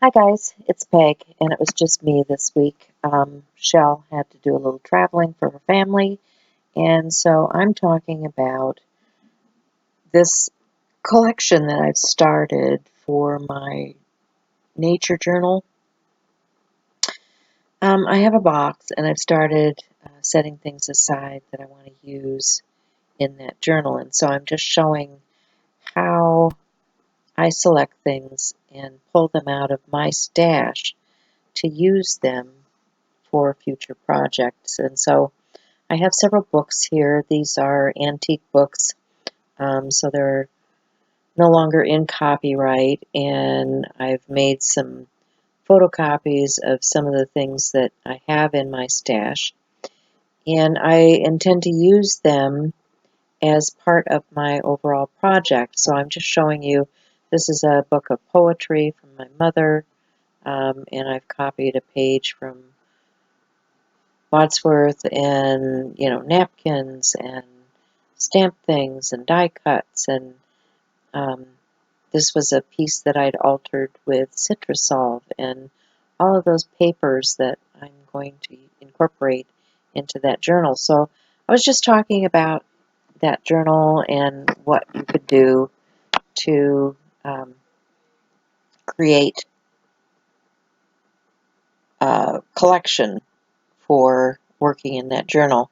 Hi guys, it's Peg, and it was just me this week. Shell had to do a little traveling for her family, and so I'm talking about this collection that I've started for my nature journal. I have a box, and I've started setting things aside that I want to use in that journal, and so I'm just showing how I select things and pull them out of my stash to use them for future projects. And so I have several books here. These are antique books, so they're no longer in copyright, and I've made some photocopies of some of the things that I have in my stash, and I intend to use them as part of my overall project. So I'm just showing you, this is a book of poetry from my mother, and I've copied a page from Wadsworth, and napkins and stamp things and die cuts, and um, this was a piece that I'd altered with Citrusolve, and all of those papers that I'm going to incorporate into that journal. So I was just talking about that journal and what you could do to create a collection for working in that journal.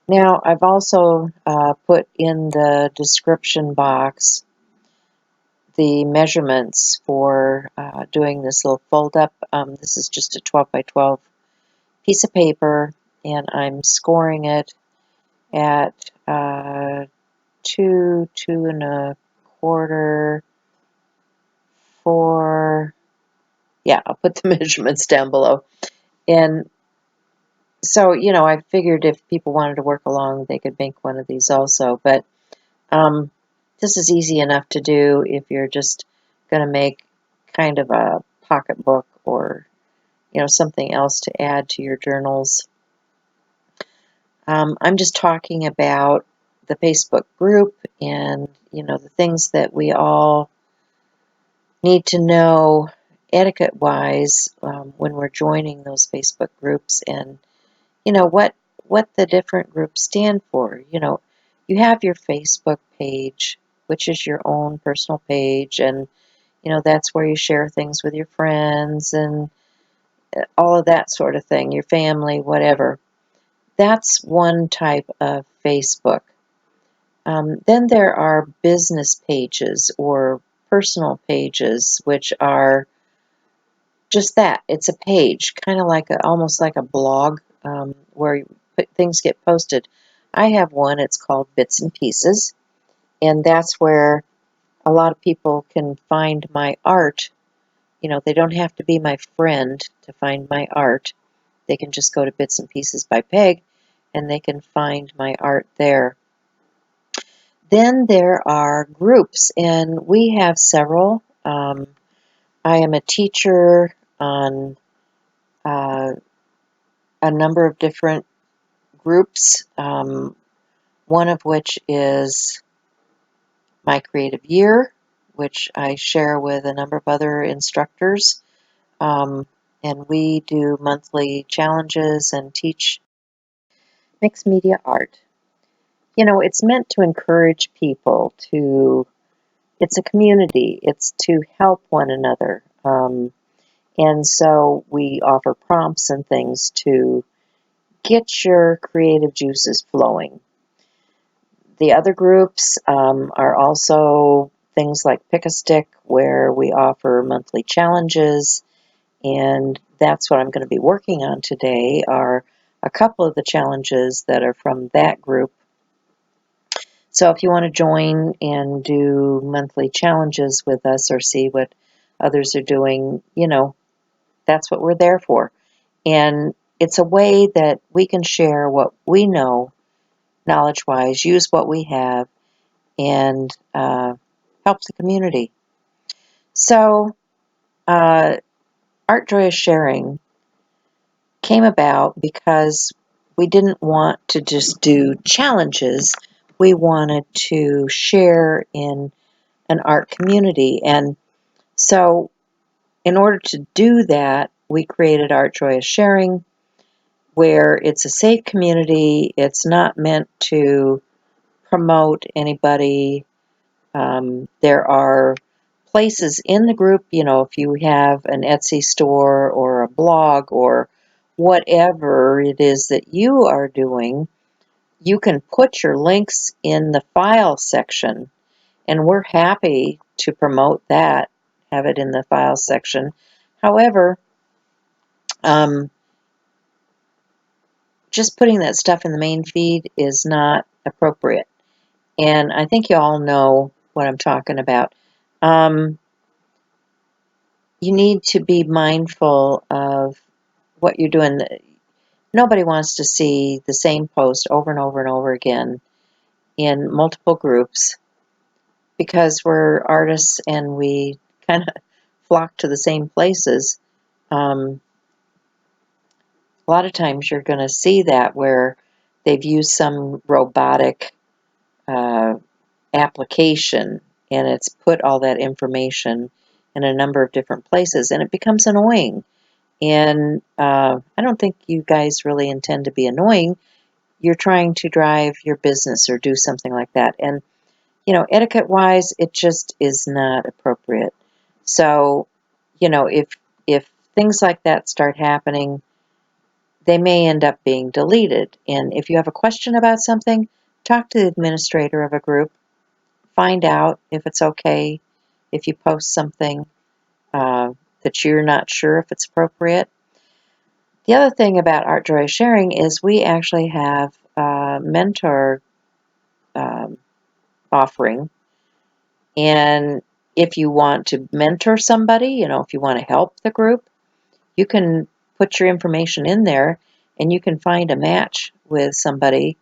Now, I've also put in the description box the measurements for doing this little fold up. This is just a 12 by 12 piece of paper, and I'm scoring it at 2.25, 4. Yeah, I'll put the measurements down below. And so, I figured if people wanted to work along, they could make one of these also. But this is easy enough to do if you're just going to make kind of a pocketbook or something else to add to your journals. I'm just talking about the Facebook group and the things that we all need to know etiquette-wise when we're joining those Facebook groups, and what the different groups stand for. You have your Facebook page, which is your own personal page, and that's where you share things with your friends and all of that sort of thing, your family, whatever. That's one type of Facebook. Then there are business pages or personal pages, which are just that. It's a page, kind of like almost like a blog, where things get posted. I have one. It's called Bits and Pieces, and that's where a lot of people can find my art. They don't have to be my friend to find my art. They can just go to Bits and Pieces by Peg, and they can find my art there. Then there are groups, and we have several. I am a teacher on a number of different groups, one of which is My Creative Year, which I share with a number of other instructors. And we do monthly challenges and teach mixed media art. It's meant to encourage people to, it's a community, it's to help one another. And so we offer prompts and things to get your creative juices flowing. The other groups are also things like Pick a Stick, where we offer monthly challenges, and that's what I'm going to be working on today, are a couple of the challenges that are from that group. So if you want to join and do monthly challenges with us or see what others are doing, that's what we're there for. And it's a way that we can share what we know knowledge-wise, use what we have, and help the community. So Art Joyous Sharing came about because we didn't want to just do challenges. We wanted to share in an art community. And so in order to do that, we created Art Joyous Sharing, where it's a safe community. It's not meant to promote anybody. There are places in the group, if you have an Etsy store or a blog or whatever it is that you are doing, you can put your links in the file section, and we're happy to promote that, have it in the file section. However, just putting that stuff in the main feed is not appropriate. And I think you all know what I'm talking about. You need to be mindful of what you're doing. Nobody wants to see the same post over and over and over again in multiple groups, because we're artists and we kind of flock to the same places. A lot of times you're going to see that where they've used some robotic application and it's put all that information in a number of different places, and it becomes annoying. And I don't think you guys really intend to be annoying. You're trying to drive your business or do something like that. And, etiquette-wise, it just is not appropriate. So, if things like that start happening, they may end up being deleted. And if you have a question about something, talk to the administrator of a group. Find out if it's okay if you post something that you're not sure if it's appropriate. The other thing about Art Joy Sharing is we actually have a mentor offering. And if you want to mentor somebody, if you want to help the group, you can put your information in there and you can find a match with somebody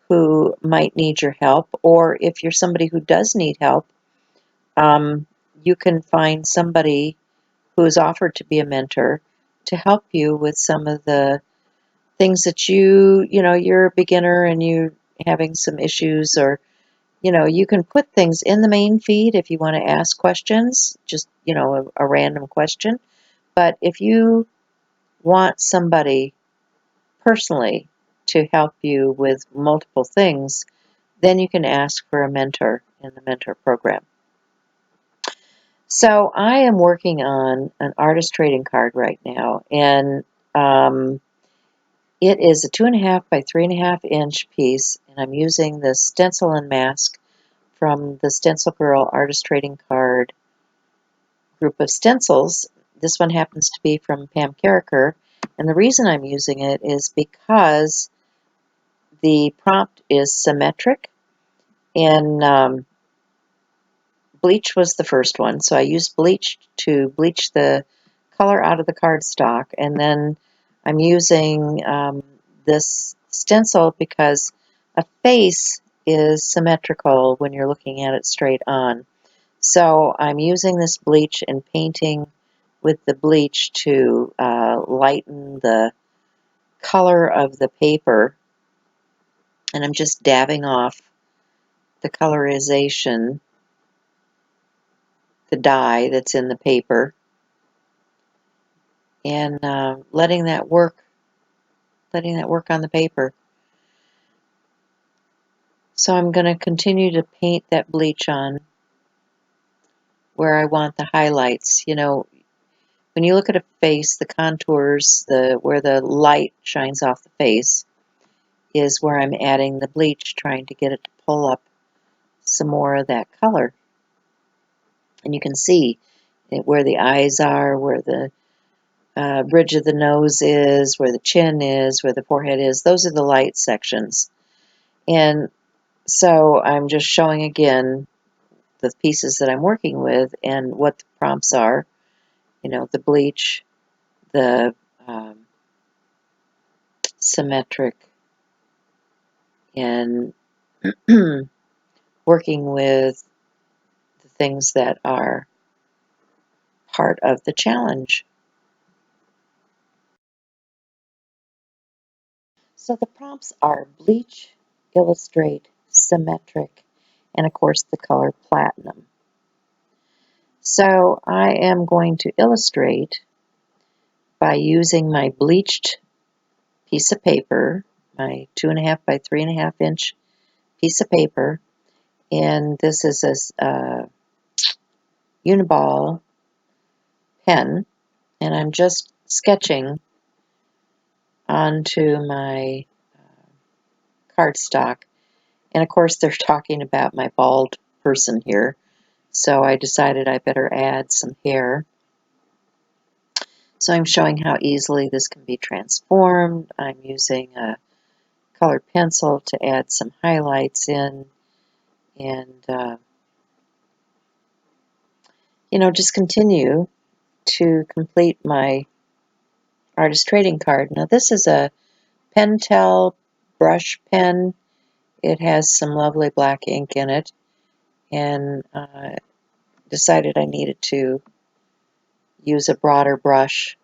who might need your help. Or if you're somebody who does need help, you can find somebody who's offered to be a mentor to help you with some of the things that you're a beginner and you're having some issues, or you can put things in the main feed if you want to ask questions, just a random question. But if you want somebody personally to help you with multiple things, then you can ask for a mentor in the mentor program. So I am working on an artist trading card right now, and it is a 2.5 by 3.5 inch piece, and I'm using the stencil and mask from the Stencil Girl Artist Trading Card group of stencils. This one happens to be from Pam Carricker, and the reason I'm using it is because the prompt is symmetric, and bleach was the first one, so I used bleach to bleach the color out of the cardstock, and then I'm using this stencil because a face is symmetrical when you're looking at it straight on. So I'm using this bleach and painting with the bleach to lighten the color of the paper, and I'm just dabbing off the colorization, the dye that's in the paper, and letting that work on the paper. So I'm going to continue to paint that bleach on where I want the highlights. When you look at a face, the contours, where the light shines off the face, is where I'm adding the bleach, trying to get it to pull up some more of that color. And you can see where the eyes are, where the bridge of the nose is, where the chin is, where the forehead is. Those are the light sections. And so I'm just showing again the pieces that I'm working with and what the prompts are. The bleach, the symmetric, and working with the things that are part of the challenge. So the prompts are bleach, illustrate, symmetric, and of course the color platinum. So I am going to illustrate by using my bleached piece of paper, my 2.5 by 3.5 inch piece of paper, and this is a Uniball pen, and I'm just sketching onto my cardstock. And of course they're talking about my bald person here, so I decided I better add some hair. So I'm showing how easily this can be transformed. I'm using a colored pencil to add some highlights in, and just continue to complete my artist trading card. Now this is a Pentel brush pen. It has some lovely black ink in it, and decided I needed to use a broader brush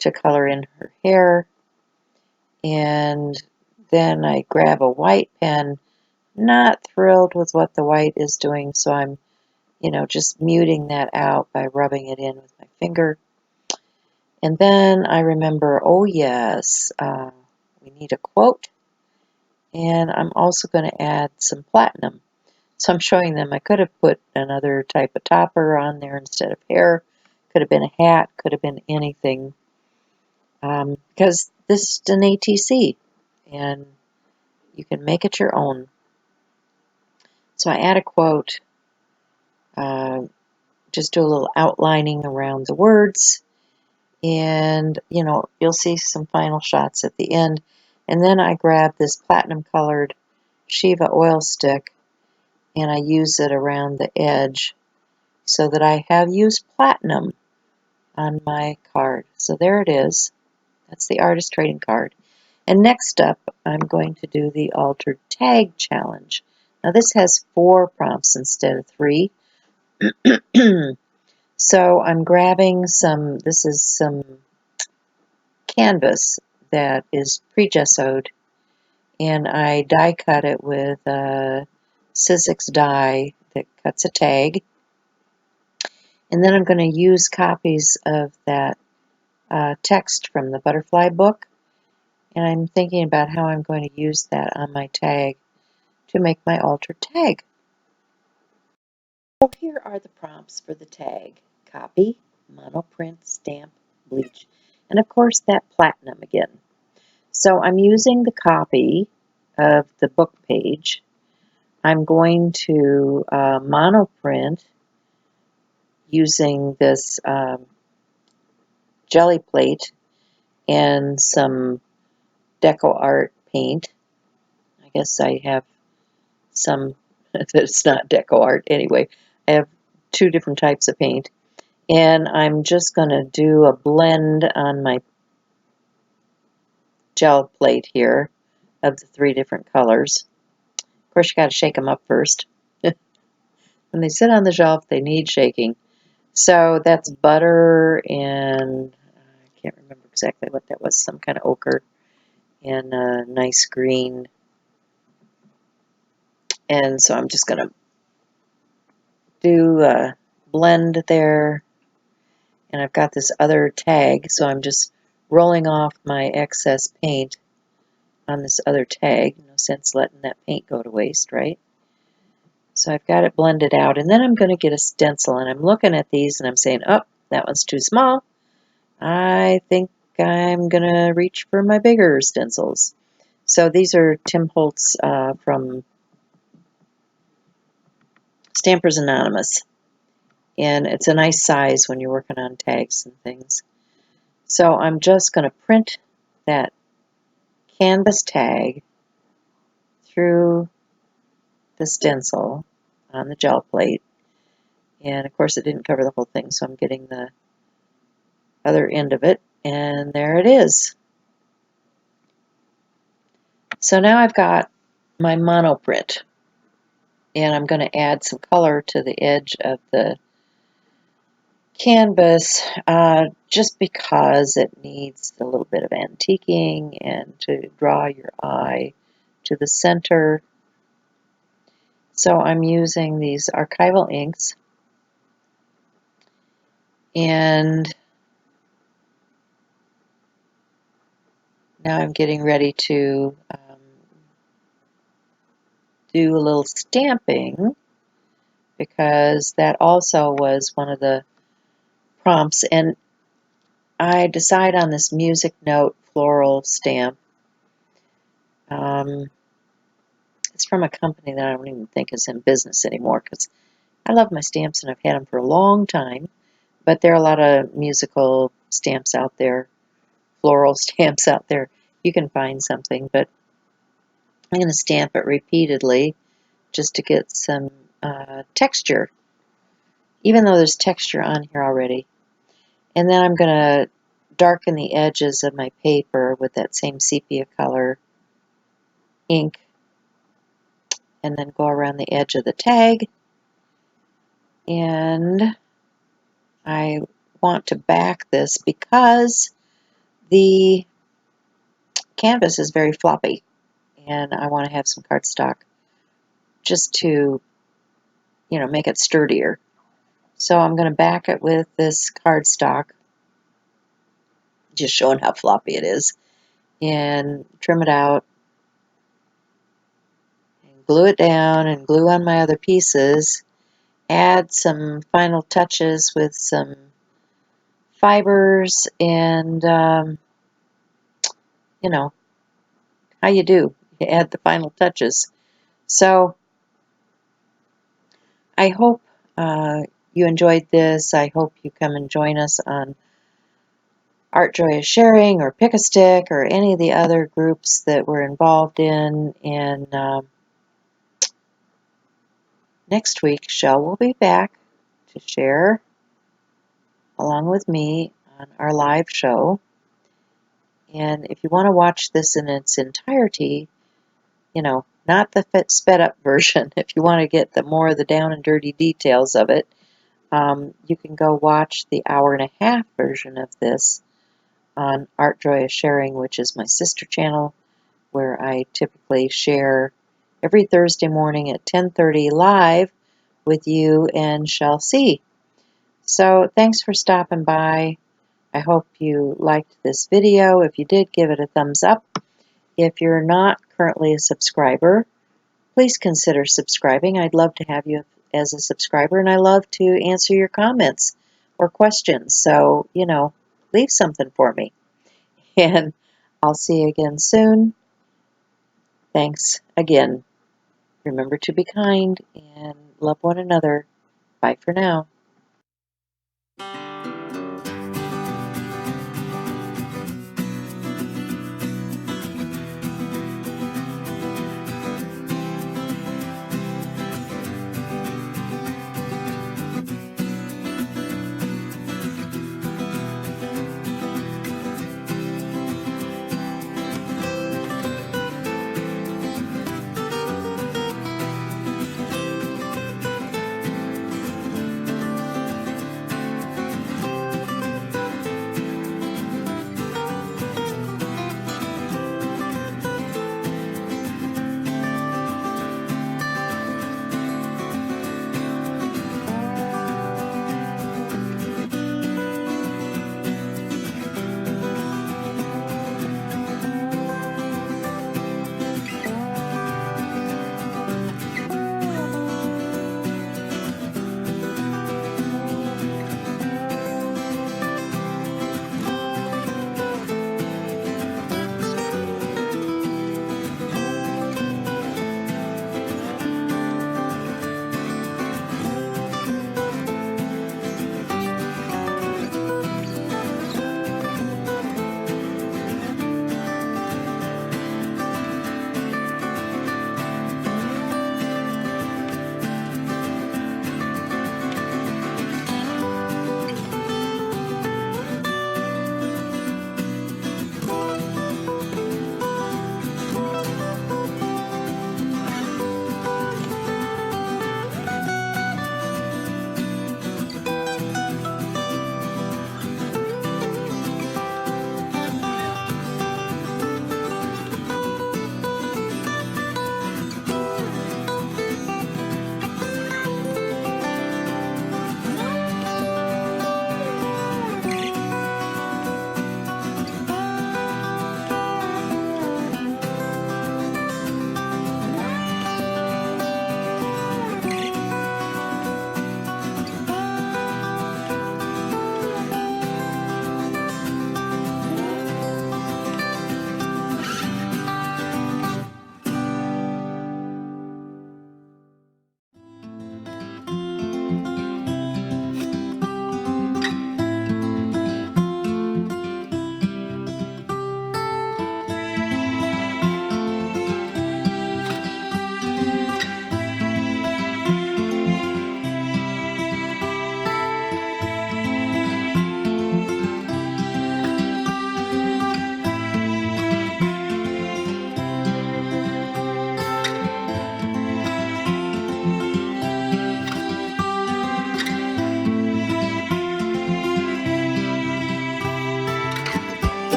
to color in her hair. And then I grab a white pen, not thrilled with what the white is doing, so I'm just muting that out by rubbing it in with my finger. And then I remember, oh yes, we need a quote, and I'm also going to add some platinum. So I'm showing them I could have put another type of topper on there instead of hair. Could have been a hat, could have been anything, because this is an ATC, and you can make it your own. So I add a quote, just do a little outlining around the words, and you'll see some final shots at the end. And then I grab this platinum colored Shiva oil stick, and I use it around the edge so that I have used platinum on my card. So there it is. That's the artist trading card. And next up, I'm going to do the altered tag challenge. Now this has 4 prompts instead of 3. So I'm grabbing this is some canvas that is pre-gessoed, and I die cut it with a Sizzix die that cuts a tag. And then I'm going to use copies of that text from the butterfly book, and I'm thinking about how I'm going to use that on my tag to make my altered tag. So here are the prompts for the tag: copy, monoprint, stamp, bleach, and of course that platinum again. So I'm using the copy of the book page. I'm going to monoprint using this jelly plate and some deco art paint. I guess I have some that's not deco art. Anyway, I have 2 different types of paint, and I'm just going to do a blend on my gel plate here of the 3 different colors. Of course, you got to shake them up first. When they sit on the shelf, they need shaking. So that's butter, and I can't remember exactly what that was, some kind of ochre and a nice green. And so I'm just going to do a blend there. And I've got this other tag, so I'm just rolling off my excess paint on this other tag. No sense letting that paint go to waste, right? So I've got it blended out, and then I'm going to get a stencil, and I'm looking at these and I'm saying, oh, that one's too small. I think I'm going to reach for my bigger stencils. So these are Tim Holtz from Stampers Anonymous, and it's a nice size when you're working on tags and things. So I'm just going to print that canvas tag through the stencil on the gel plate, and of course it didn't cover the whole thing, so I'm getting the other end of it, and there it is. So now I've got my monoprint, and I'm going to add some color to the edge of the canvas just because it needs a little bit of antiquing and to draw your eye to the center. So I'm using these archival inks, And now I'm getting ready to do a little stamping, because that also was one of the prompts. And I decide on this music note floral stamp. It's from a company that I don't even think is in business anymore, because I love my stamps and I've had them for a long time. But there are a lot of musical stamps out there, floral stamps out there. You can find something, but I'm going to stamp it repeatedly just to get some texture, even though there's texture on here already. And then I'm going to darken the edges of my paper with that same sepia color ink, and then go around the edge of the tag. And I want to back this because the canvas is very floppy, and I want to have some cardstock just to, make it sturdier. So I'm going to back it with this cardstock, just showing how floppy it is, and trim it out, and glue it down, and glue on my other pieces. Add some final touches with some fibers, and how you do. You add the final touches. So I hope you enjoyed this. I hope you come and join us on Art Joy is Sharing or Pick a Stick or any of the other groups that we're involved in. And next week, Shell will be back to share along with me on our live show. And if you want to watch this in its entirety, not the sped up version, if you want to get the more of the down and dirty details of it, you can go watch the 1.5-hour version of this on Art Joy is Sharing, which is my sister channel, where I typically share every Thursday morning at 10:30 live with you and Shall See. So thanks for stopping by. I hope you liked this video. If you did, give it a thumbs up. If you're not currently a subscriber, please consider subscribing. I'd love to have you as a subscriber, and I love to answer your comments or questions. So, leave something for me. And I'll see you again soon. Thanks again. Remember to be kind and love one another. Bye for now.